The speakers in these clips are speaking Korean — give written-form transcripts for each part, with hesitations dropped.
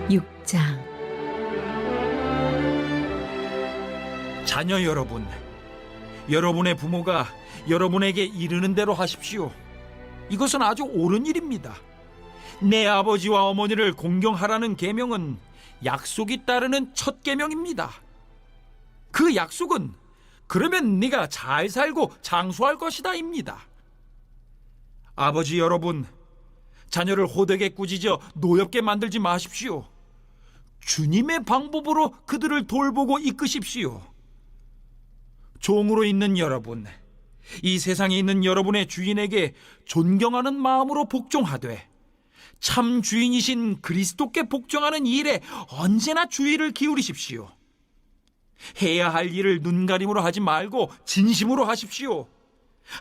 6장. 자녀 여러분, 여러분의 부모가 여러분에게 이르는 대로 하십시오. 이것은 아주 옳은 일입니다. 내 아버지와 어머니를 공경하라는 계명은 약속이 따르는 첫 계명입니다. 그 약속은 그러면 네가 잘 살고 장수할 것이다입니다. 아버지 여러분, 자녀를 호되게 꾸짖어 노엽게 만들지 마십시오. 주님의 방법으로 그들을 돌보고 이끄십시오. 종으로 있는 여러분, 이 세상에 있는 여러분의 주인에게 존경하는 마음으로 복종하되 참 주인이신 그리스도께 복종하는 일에 언제나 주의를 기울이십시오. 해야 할 일을 눈가림으로 하지 말고 진심으로 하십시오.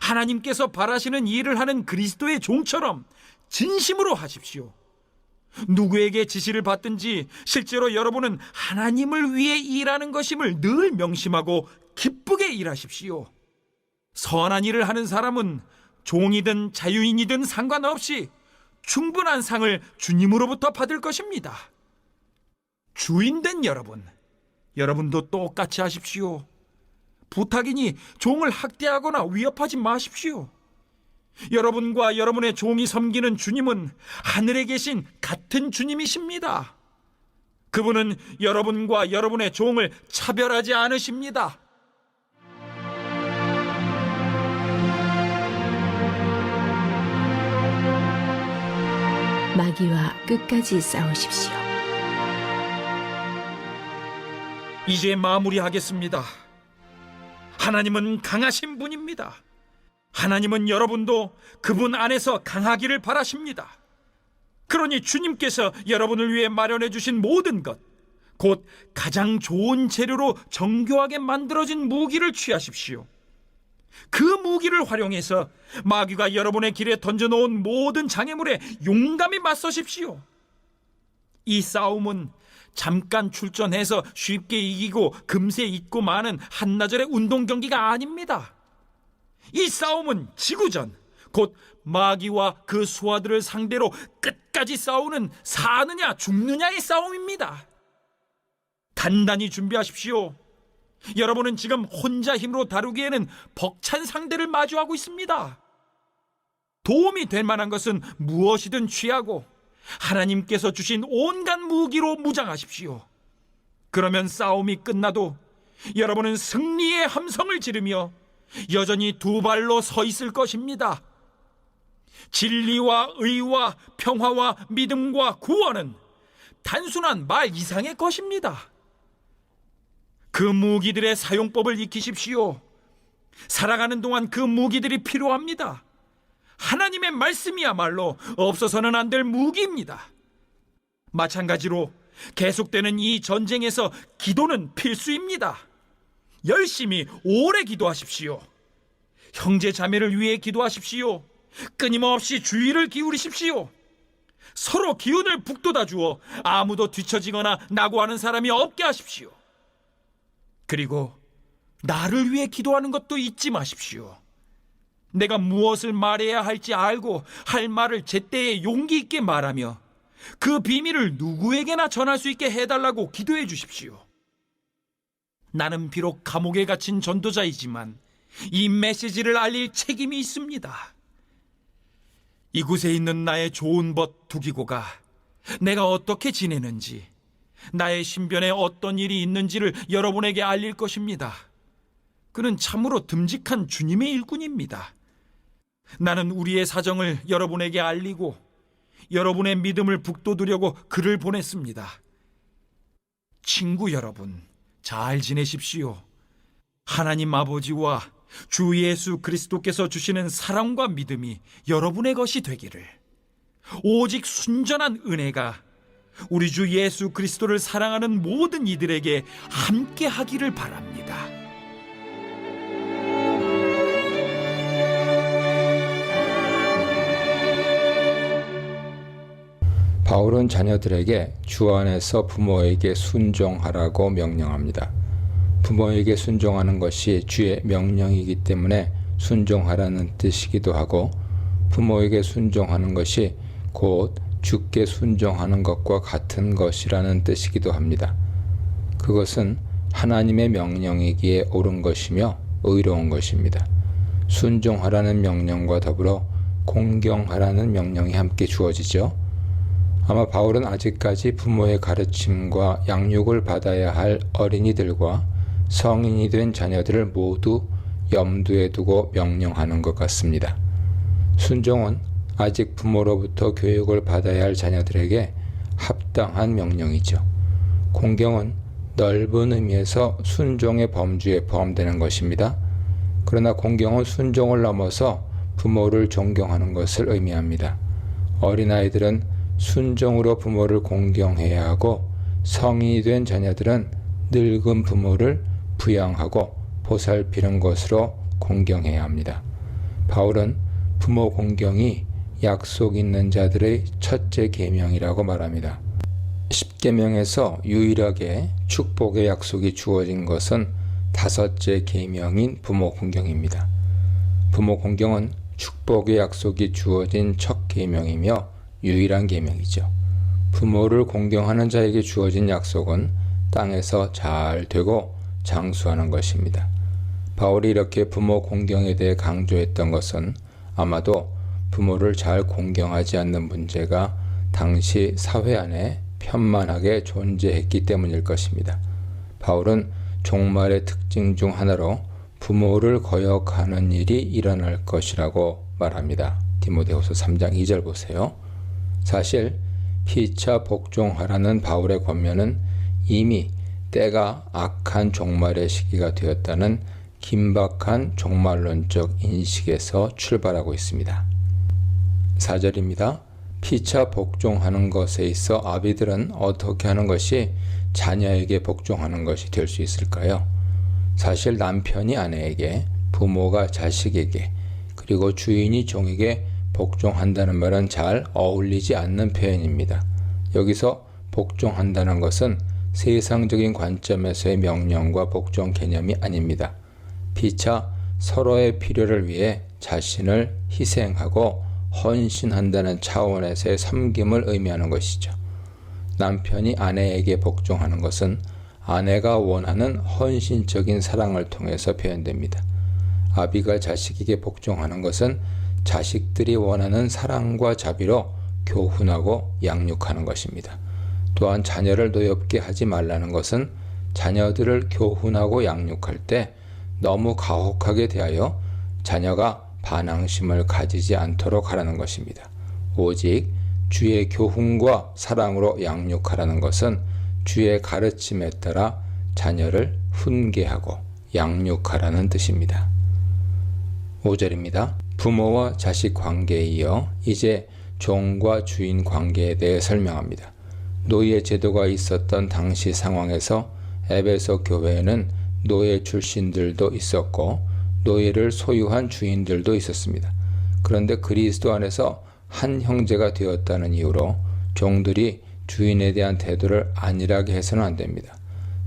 하나님께서 바라시는 일을 하는 그리스도의 종처럼 진심으로 하십시오. 누구에게 지시를 받든지 실제로 여러분은 하나님을 위해 일하는 것임을 늘 명심하고 기쁘게 일하십시오. 선한 일을 하는 사람은 종이든 자유인이든 상관없이 충분한 상을 주님으로부터 받을 것입니다. 주인된 여러분, 여러분도 똑같이 하십시오. 부탁이니 종을 학대하거나 위협하지 마십시오. 여러분과 여러분의 종이 섬기는 주님은 하늘에 계신 같은 주님이십니다. 그분은 여러분과 여러분의 종을 차별하지 않으십니다. 마귀와 끝까지 싸우십시오. 이제 마무리하겠습니다. 하나님은 강하신 분입니다. 하나님은 여러분도 그분 안에서 강하기를 바라십니다. 그러니 주님께서 여러분을 위해 마련해 주신 모든 것, 곧 가장 좋은 재료로 정교하게 만들어진 무기를 취하십시오. 그 무기를 활용해서 마귀가 여러분의 길에 던져놓은 모든 장애물에 용감히 맞서십시오. 이 싸움은 잠깐 출전해서 쉽게 이기고 금세 잊고 마는 한나절의 운동 경기가 아닙니다. 이 싸움은 지구전, 곧 마귀와 그 수하들을 상대로 끝까지 싸우는 사느냐 죽느냐의 싸움입니다. 단단히 준비하십시오. 여러분은 지금 혼자 힘으로 다루기에는 벅찬 상대를 마주하고 있습니다. 도움이 될 만한 것은 무엇이든 취하고 하나님께서 주신 온갖 무기로 무장하십시오. 그러면 싸움이 끝나도 여러분은 승리의 함성을 지르며 여전히 두 발로 서 있을 것입니다. 진리와 의와 평화와 믿음과 구원은 단순한 말 이상의 것입니다. 그 무기들의 사용법을 익히십시오. 살아가는 동안 그 무기들이 필요합니다. 하나님의 말씀이야말로 없어서는 안 될 무기입니다. 마찬가지로 계속되는 이 전쟁에서 기도는 필수입니다. 열심히 오래 기도하십시오. 형제 자매를 위해 기도하십시오. 끊임없이 주의를 기울이십시오. 서로 기운을 북돋아 주어 아무도 뒤처지거나 낙오하는 사람이 없게 하십시오. 그리고 나를 위해 기도하는 것도 잊지 마십시오. 내가 무엇을 말해야 할지 알고 할 말을 제때에 용기 있게 말하며 그 비밀을 누구에게나 전할 수 있게 해달라고 기도해 주십시오. 나는 비록 감옥에 갇힌 전도자이지만 이 메시지를 알릴 책임이 있습니다. 이곳에 있는 나의 좋은 벗 두기고가 내가 어떻게 지내는지, 나의 신변에 어떤 일이 있는지를 여러분에게 알릴 것입니다. 그는 참으로 듬직한 주님의 일꾼입니다. 나는 우리의 사정을 여러분에게 알리고 여러분의 믿음을 북돋으려고 글을 보냈습니다. 친구 여러분, 잘 지내십시오. 하나님 아버지와 주 예수 그리스도께서 주시는 사랑과 믿음이 여러분의 것이 되기를, 오직 순전한 은혜가 우리 주 예수 그리스도를 사랑하는 모든 이들에게 함께 하기를 바랍니다. 바울은 자녀들에게 주 안에서 부모에게 순종하라고 명령합니다. 부모에게 순종하는 것이 주의 명령이기 때문에 순종하라는 뜻이기도 하고, 부모에게 순종하는 것이 곧 주께 순종하는 것과 같은 것이라는 뜻이기도 합니다. 그것은 하나님의 명령이기에 옳은 것이며 의로운 것입니다. 순종하라는 명령과 더불어 공경하라는 명령이 함께 주어지죠. 아마 바울은 아직까지 부모의 가르침과 양육을 받아야 할 어린이들과 성인이 된 자녀들을 모두 염두에 두고 명령하는 것 같습니다. 순종은 아직 부모로부터 교육을 받아야 할 자녀들에게 합당한 명령이죠. 공경은 넓은 의미에서 순종의 범주에 포함되는 것입니다. 그러나 공경은 순종을 넘어서 부모를 존경하는 것을 의미합니다. 어린아이들은 순종으로 부모를 공경해야 하고 성인이 된 자녀들은 늙은 부모를 부양하고 보살피는 것으로 공경해야 합니다. 바울은 부모 공경이 약속 있는 자들의 첫째 계명이라고 말합니다. 10계명에서 유일하게 축복의 약속이 주어진 것은 다섯째 계명인 부모 공경입니다. 부모 공경은 축복의 약속이 주어진 첫 계명이며 유일한 계명이죠. 부모를 공경하는 자에게 주어진 약속은 땅에서 잘 되고 장수하는 것입니다. 바울이 이렇게 부모 공경에 대해 강조했던 것은 아마도 부모를 잘 공경하지 않는 문제가 당시 사회 안에 편만하게 존재했기 때문일 것입니다. 바울은 종말의 특징 중 하나로 부모를 거역하는 일이 일어날 것이라고 말합니다. 디모데후서 3장 2절 보세요. 사실 피차 복종하라는 바울의 권면은 이미 때가 악한 종말의 시기가 되었다는 긴박한 종말론적 인식에서 출발하고 있습니다. 4절입니다. 피차 복종하는 것에 있어 아비들은 어떻게 하는 것이 자녀에게 복종하는 것이 될 수 있을까요? 사실 남편이 아내에게, 부모가 자식에게, 그리고 주인이 종에게 복종한다는 말은 잘 어울리지 않는 표현입니다. 여기서 복종한다는 것은 세상적인 관점에서의 명령과 복종 개념이 아닙니다. 피차 서로의 필요를 위해 자신을 희생하고 헌신한다는 차원에서의 섬김을 의미하는 것이죠. 남편이 아내에게 복종하는 것은 아내가 원하는 헌신적인 사랑을 통해서 표현됩니다. 아비가 자식에게 복종하는 것은 자식들이 원하는 사랑과 자비로 교훈하고 양육하는 것입니다. 또한 자녀를 노엽게 하지 말라는 것은 자녀들을 교훈하고 양육할 때 너무 가혹하게 대하여 자녀가 반항심을 가지지 않도록 하라는 것입니다. 오직 주의 교훈과 사랑으로 양육하라는 것은 주의 가르침에 따라 자녀를 훈계하고 양육하라는 뜻입니다. 5절입니다. 부모와 자식 관계에 이어 이제 종과 주인 관계에 대해 설명합니다. 노예 제도가 있었던 당시 상황에서 에베소 교회에는 노예 출신들도 있었고 노예를 소유한 주인들도 있었습니다. 그런데 그리스도 안에서 한 형제가 되었다는 이유로 종들이 주인에 대한 태도를 안일하게 해서는 안 됩니다.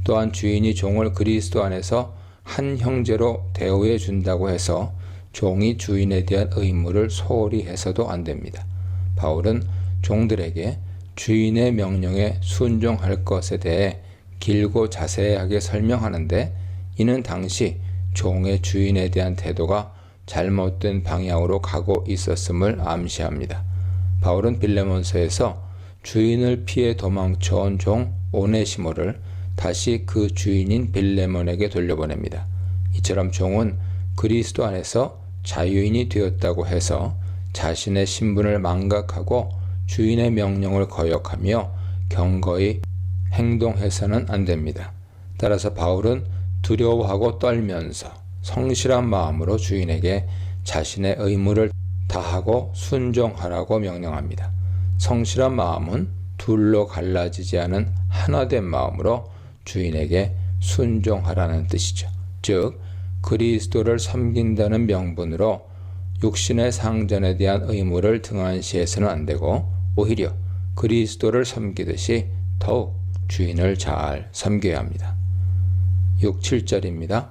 또한 주인이 종을 그리스도 안에서 한 형제로 대우해 준다고 해서 종이 주인에 대한 의무를 소홀히 해서도 안 됩니다. 바울은 종들에게 주인의 명령에 순종할 것에 대해 길고 자세하게 설명하는데 이는 당시 종의 주인에 대한 태도가 잘못된 방향으로 가고 있었음을 암시합니다. 바울은 빌레몬서에서 주인을 피해 도망쳐온 종 오네시모를 다시 그 주인인 빌레몬에게 돌려보냅니다. 이처럼 종은 그리스도 안에서 자유인이 되었다고 해서 자신의 신분을 망각하고 주인의 명령을 거역하며 경거히 행동해서는 안 됩니다. 따라서 바울은 두려워하고 떨면서 성실한 마음으로 주인에게 자신의 의무를 다하고 순종하라고 명령합니다. 성실한 마음은 둘로 갈라지지 않은 하나된 마음으로 주인에게 순종하라는 뜻이죠. 즉 그리스도를 섬긴다는 명분으로 육신의 상전에 대한 의무를 등한시해서는 안 되고 오히려 그리스도를 섬기듯이 더욱 주인을 잘 섬겨야 합니다. 6, 7절입니다.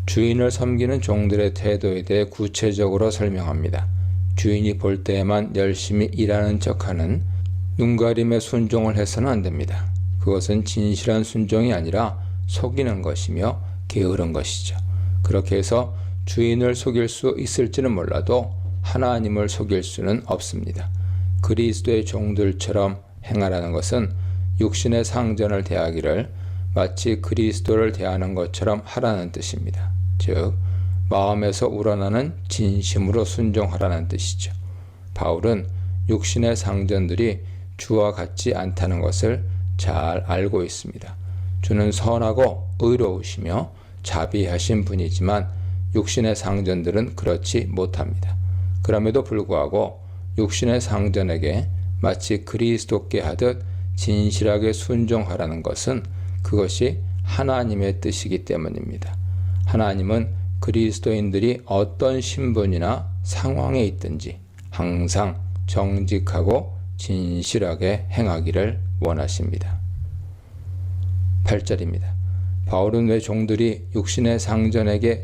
주인을 섬기는 종들의 태도에 대해 구체적으로 설명합니다. 주인이 볼 때에만 열심히 일하는 척하는 눈가림에 순종을 해서는 안 됩니다. 그것은 진실한 순종이 아니라 속이는 것이며 게으른 것이죠. 그렇게 해서 주인을 속일 수 있을지는 몰라도 하나님을 속일 수는 없습니다. 그리스도의 종들처럼 행하라는 것은 육신의 상전을 대하기를 마치 그리스도를 대하는 것처럼 하라는 뜻입니다. 즉 마음에서 우러나는 진심으로 순종하라는 뜻이죠. 바울은 육신의 상전들이 주와 같지 않다는 것을 잘 알고 있습니다. 주는 선하고 의로우시며 자비하신 분이지만 육신의 상전들은 그렇지 못합니다. 그럼에도 불구하고 육신의 상전에게 마치 그리스도께 하듯 진실하게 순종하라는 것은 그것이 하나님의 뜻이기 때문입니다. 하나님은 그리스도인들이 어떤 신분이나 상황에 있든지 항상 정직하고 진실하게 행하기를 원하십니다. 8절입니다. 바울은 왜 종들이 육신의 상전에게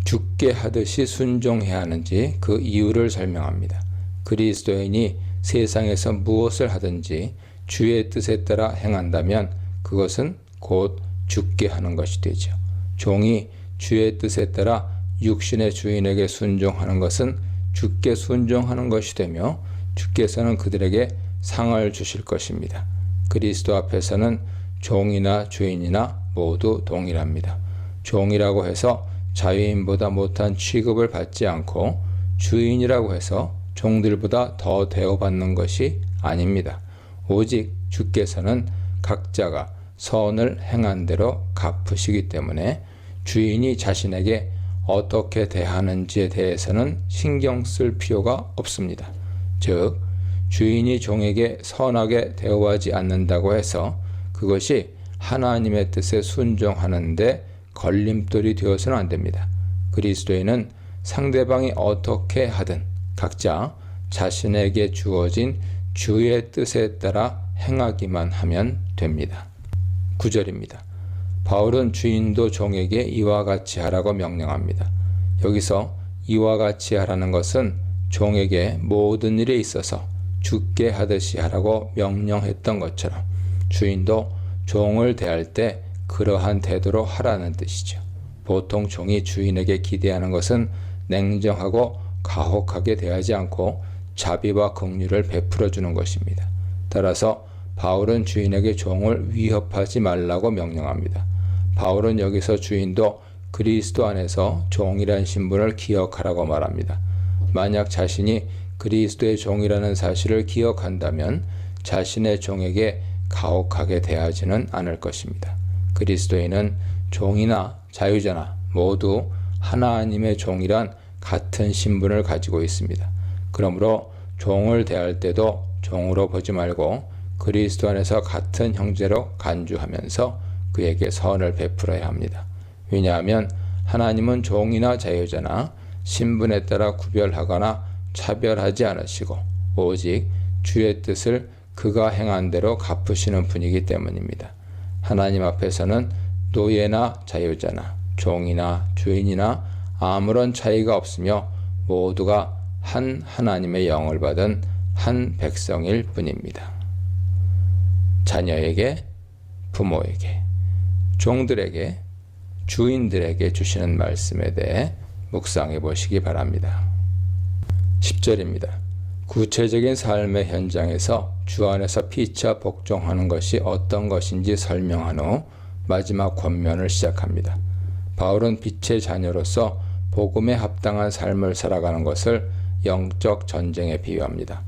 죽게 하듯이 순종해야 하는지 그 이유를 설명합니다. 그리스도인이 세상에서 무엇을 하든지 주의 뜻에 따라 행한다면 그것은 곧 죽게 하는 것이 되죠. 종이 주의 뜻에 따라 육신의 주인에게 순종하는 것은 주께 순종하는 것이 되며 주께서는 그들에게 상을 주실 것입니다. 그리스도 앞에서는 종이나 주인이나 모두 동일합니다. 종이라고 해서 자유인보다 못한 취급을 받지 않고 주인이라고 해서 종들보다 더 대우받는 것이 아닙니다. 오직 주께서는 각자가 선을 행한 대로 갚으시기 때문에 주인이 자신에게 어떻게 대하는지에 대해서는 신경 쓸 필요가 없습니다. 즉 주인이 종에게 선하게 대우하지 않는다고 해서 그것이 하나님의 뜻에 순종하는데 걸림돌이 되어서는 안 됩니다. 그리스도인은 상대방이 어떻게 하든 각자 자신에게 주어진 주의 뜻에 따라 행하기만 하면 됩니다. 9절입니다. 바울은 주인도 종에게 이와 같이 하라고 명령합니다. 여기서 이와 같이 하라는 것은 종에게 모든 일에 있어서 주께 하듯이 하라고 명령했던 것처럼 주인도 종을 대할 때 그러한 태도로 하라는 뜻이죠. 보통 종이 주인에게 기대하는 것은 냉정하고 가혹하게 대하지 않고 자비와 긍휼을 베풀어 주는 것입니다. 따라서 바울은 주인에게 종을 위협하지 말라고 명령합니다. 바울은 여기서 주인도 그리스도 안에서 종이란 신분을 기억하라고 말합니다. 만약 자신이 그리스도의 종이라는 사실을 기억한다면 자신의 종에게 가혹하게 대하지는 않을 것입니다. 그리스도인은 종이나 자유자나 모두 하나님의 종이란 같은 신분을 가지고 있습니다. 그러므로 종을 대할 때도 종으로 보지 말고 그리스도 안에서 같은 형제로 간주하면서 그에게 선을 베풀어야 합니다. 왜냐하면 하나님은 종이나 자유자나 신분에 따라 구별하거나 차별하지 않으시고 오직 주의 뜻을 그가 행한 대로 갚으시는 분이기 때문입니다. 하나님 앞에서는 노예나 자유자나 종이나 주인이나 아무런 차이가 없으며 모두가 한 하나님의 영을 받은 한 백성일 뿐입니다. 자녀에게, 부모에게, 종들에게, 주인들에게 주시는 말씀에 대해 묵상해 보시기 바랍니다. 10절입니다. 구체적인 삶의 현장에서 주 안에서 피차 복종하는 것이 어떤 것인지 설명한 후 마지막 권면을 시작합니다. 바울은 빛의 자녀로서 복음에 합당한 삶을 살아가는 것을 영적 전쟁에 비유합니다.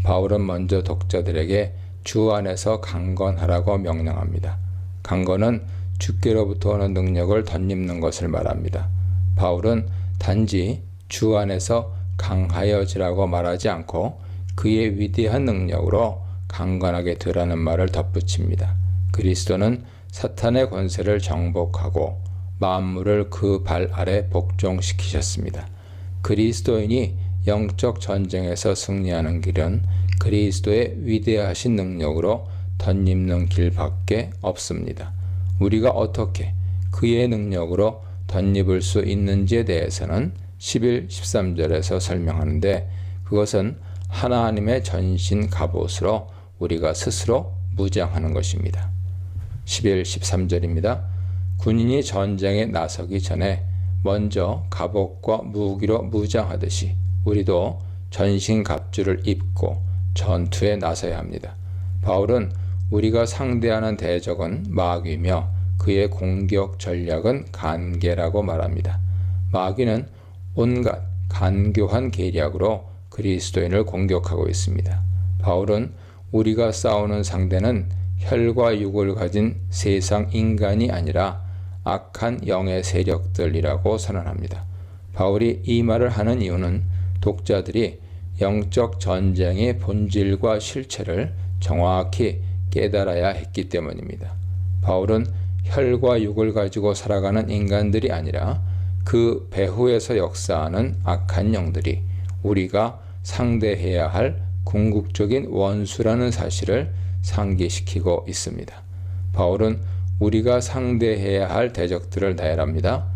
바울은 먼저 독자들에게 주 안에서 강건하라고 명령합니다. 강건은 주께로부터 오는 능력을 덧입는 것을 말합니다. 바울은 단지 주 안에서 강하여지라고 말하지 않고 그의 위대한 능력으로 강건하게 되라는 말을 덧붙입니다. 그리스도는 사탄의 권세를 정복하고 만물을 그 발 아래 복종시키셨습니다. 그리스도인이 영적 전쟁에서 승리하는 길은 그리스도의 위대하신 능력으로 덧입는 길밖에 없습니다. 우리가 어떻게 그의 능력으로 덧입을 수 있는지에 대해서는 11, 13절에서 설명하는데 그것은 하나님의 전신 갑옷으로 우리가 스스로 무장하는 것입니다. 11, 13절입니다. 군인이 전쟁에 나서기 전에 먼저 갑옷과 무기로 무장하듯이 우리도 전신갑주를 입고 전투에 나서야 합니다. 바울은 우리가 상대하는 대적은 마귀며 그의 공격 전략은 간계라고 말합니다. 마귀는 온갖 간교한 계략으로 그리스도인을 공격하고 있습니다. 바울은 우리가 싸우는 상대는 혈과 육을 가진 세상 인간이 아니라 악한 영의 세력들이라고 선언합니다. 바울이 이 말을 하는 이유는 독자들이 영적 전쟁의 본질과 실체를 정확히 깨달아야 했기 때문입니다. 바울은 혈과 육을 가지고 살아가는 인간들이 아니라 그 배후에서 역사하는 악한 영들이 우리가 상대해야 할 궁극적인 원수라는 사실을 상기시키고 있습니다. 바울은 우리가 상대해야 할 대적들을 나열합니다.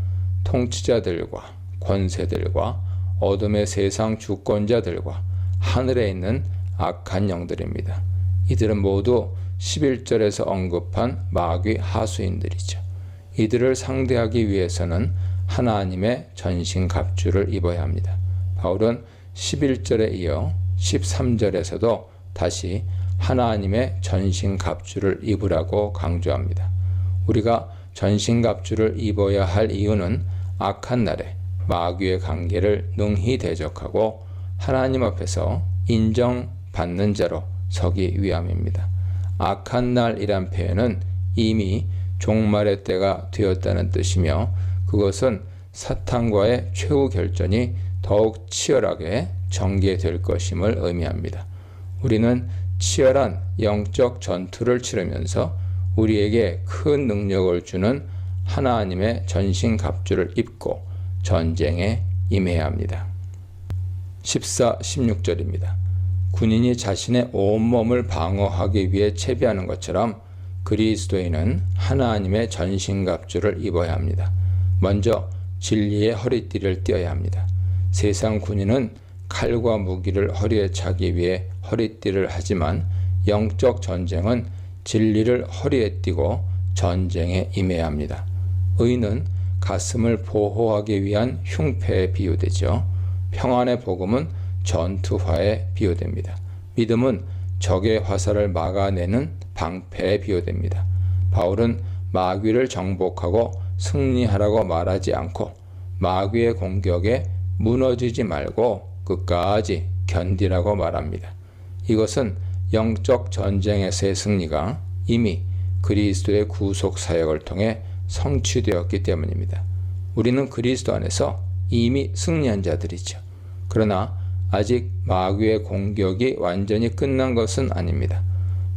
통치자들과 권세들과 어둠의 세상 주권자들과 하늘에 있는 악한 영들입니다. 이들은 모두 11절에서 언급한 마귀 하수인들이죠. 이들을 상대하기 위해서는 하나님의 전신갑주를 입어야 합니다. 바울은 11절에 이어 13절에서도 다시 하나님의 전신갑주를 입으라고 강조합니다. 우리가 전신갑주를 입어야 할 이유는 악한 날에 마귀의 관계를 능히 대적하고 하나님 앞에서 인정받는 자로 서기 위함입니다. 악한 날이란 표현은 이미 종말의 때가 되었다는 뜻이며 그것은 사탄과의 최후 결전이 더욱 치열하게 전개될 것임을 의미합니다. 우리는 치열한 영적 전투를 치르면서 우리에게 큰 능력을 주는 하나님의 전신갑주를 입고 전쟁에 임해야 합니다. 14, 16절입니다. 군인이 자신의 온몸을 방어하기 위해 채비하는 것처럼 그리스도인은 하나님의 전신갑주를 입어야 합니다. 먼저 진리의 허리띠를 띄어야 합니다. 세상 군인은 칼과 무기를 허리에 차기 위해 허리띠를 하지만 영적 전쟁은 진리를 허리에 띠고 전쟁에 임해야 합니다. 의는 가슴을 보호하기 위한 흉패에 비유되죠. 평안의 복음은 전투화에 비유됩니다. 믿음은 적의 화살을 막아내는 방패에 비유됩니다. 바울은 마귀를 정복하고 승리하라고 말하지 않고 마귀의 공격에 무너지지 말고 끝까지 견디라고 말합니다. 이것은 영적 전쟁에서의 승리가 이미 그리스도의 구속 사역을 통해 성취되었기 때문입니다. 우리는 그리스도 안에서 이미 승리한 자들이죠. 그러나 아직 마귀의 공격이 완전히 끝난 것은 아닙니다.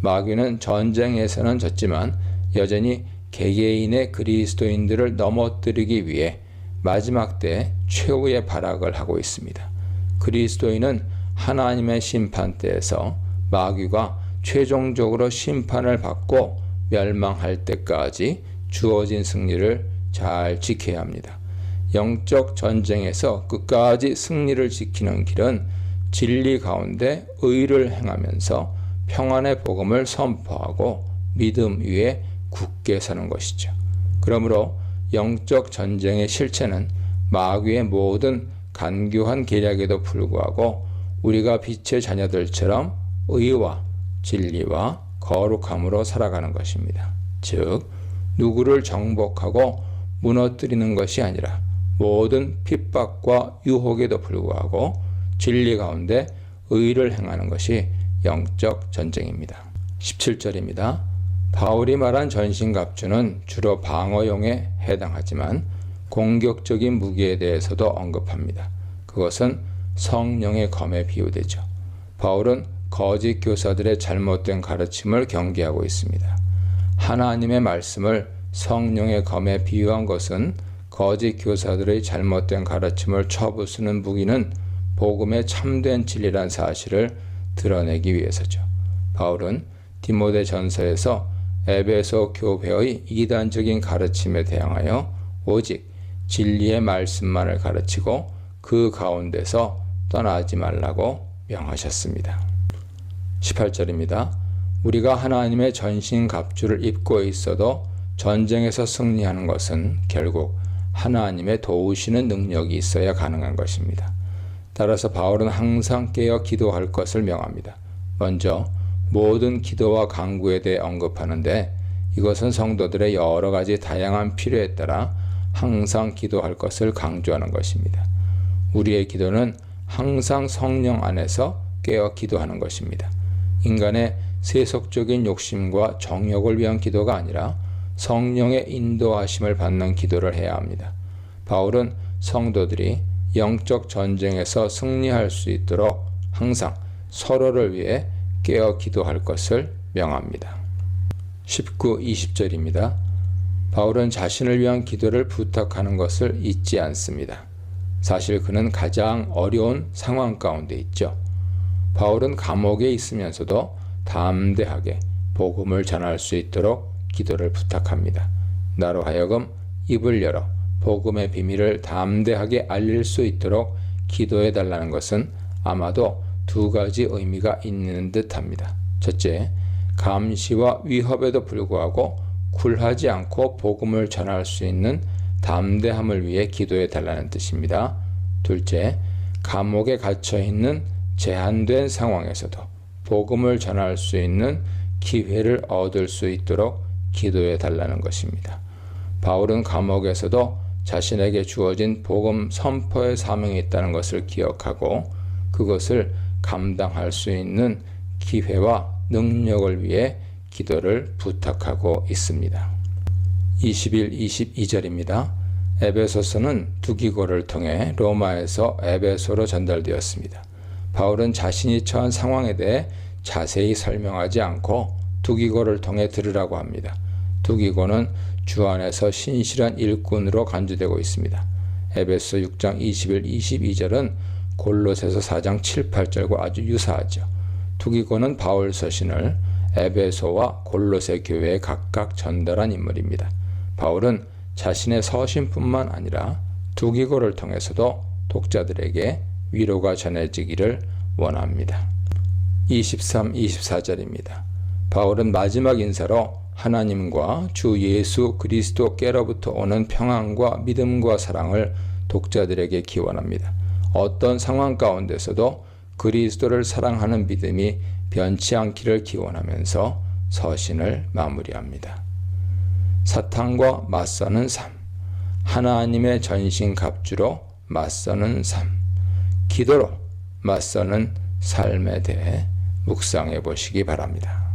마귀는 전쟁에서는 졌지만 여전히 개개인의 그리스도인들을 넘어뜨리기 위해 마지막 때 최후의 발악을 하고 있습니다. 그리스도인은 하나님의 심판대에서 마귀가 최종적으로 심판을 받고 멸망할 때까지 주어진 승리를 잘 지켜야 합니다. 영적 전쟁에서 끝까지 승리를 지키는 길은 진리 가운데 의를 행하면서 평안의 복음을 선포하고 믿음 위에 굳게 사는 것이죠. 그러므로 영적 전쟁의 실체는 마귀의 모든 간교한 계략에도 불구하고 우리가 빛의 자녀들처럼 의와 진리와 거룩함으로 살아가는 것입니다. 즉 누구를 정복하고 무너뜨리는 것이 아니라 모든 핍박과 유혹에도 불구하고 진리 가운데 의를 행하는 것이 영적 전쟁입니다. 17절입니다. 바울이 말한 전신갑주는 주로 방어용에 해당하지만 공격적인 무기에 대해서도 언급합니다. 그것은 성령의 검에 비유되죠. 바울은 거짓 교사들의 잘못된 가르침을 경계하고 있습니다. 하나님의 말씀을 성령의 검에 비유한 것은 거짓 교사들의 잘못된 가르침을 쳐부수는 무기는 복음의 참된 진리란 사실을 드러내기 위해서죠. 바울은 디모데 전서에서 에베소 교회의 이단적인 가르침에 대항하여 오직 진리의 말씀만을 가르치고 그 가운데서 떠나지 말라고 명하셨습니다. 18절입니다. 우리가 하나님의 전신갑주를 입고 있어도 전쟁에서 승리하는 것은 결국 하나님의 도우시는 능력이 있어야 가능한 것입니다. 따라서 바울은 항상 깨어 기도할 것을 명합니다. 먼저 모든 기도와 간구에 대해 언급하는데 이것은 성도들의 여러 가지 다양한 필요에 따라 항상 기도할 것을 강조하는 것입니다. 우리의 기도는 항상 성령 안에서 깨어 기도하는 것입니다. 인간의 세속적인 욕심과 정욕을 위한 기도가 아니라 성령의 인도하심을 받는 기도를 해야 합니다. 바울은 성도들이 영적 전쟁에서 승리할 수 있도록 항상 서로를 위해 깨어 기도할 것을 명합니다. 19, 20절입니다. 바울은 자신을 위한 기도를 부탁하는 것을 잊지 않습니다. 사실 그는 가장 어려운 상황 가운데 있죠. 바울은 감옥에 있으면서도 담대하게 복음을 전할 수 있도록 기도를 부탁합니다. 나로 하여금 입을 열어 복음의 비밀을 담대하게 알릴 수 있도록 기도해 달라는 것은 아마도 두 가지 의미가 있는 듯합니다. 첫째, 감시와 위협에도 불구하고 굴하지 않고 복음을 전할 수 있는 담대함을 위해 기도해 달라는 뜻입니다. 둘째, 감옥에 갇혀 있는 제한된 상황에서도 복음을 전할 수 있는 기회를 얻을 수 있도록 기도해 달라는 것입니다. 바울은 감옥에서도 자신에게 주어진 복음 선포의 사명이 있다는 것을 기억하고 그것을 감당할 수 있는 기회와 능력을 위해 기도를 부탁하고 있습니다. 21, 22절입니다. 에베소서는 두기고를 통해 로마에서 에베소로 전달되었습니다. 바울은 자신이 처한 상황에 대해 자세히 설명하지 않고 두기고를 통해 들으라고 합니다. 두기고는 주 안에서 신실한 일꾼으로 간주되고 있습니다. 에베소 6장 21, 22절은 골로새서 4장 7, 8절과 아주 유사하죠. 두기고는 바울 서신을 에베소와 골로새 교회에 각각 전달한 인물입니다. 바울은 자신의 서신뿐만 아니라 두기고를 통해서도 독자들에게 위로가 전해지기를 원합니다. 23, 24절입니다. 바울은 마지막 인사로 하나님과 주 예수 그리스도께로부터 오는 평안과 믿음과 사랑을 독자들에게 기원합니다. 어떤 상황 가운데서도 그리스도를 사랑하는 믿음이 변치 않기를 기원하면서 서신을 마무리합니다. 사탄과 맞서는 삶, 하나님의 전신갑주로 맞서는 삶, 기도로 맞서는 삶에 대해 묵상해 보시기 바랍니다.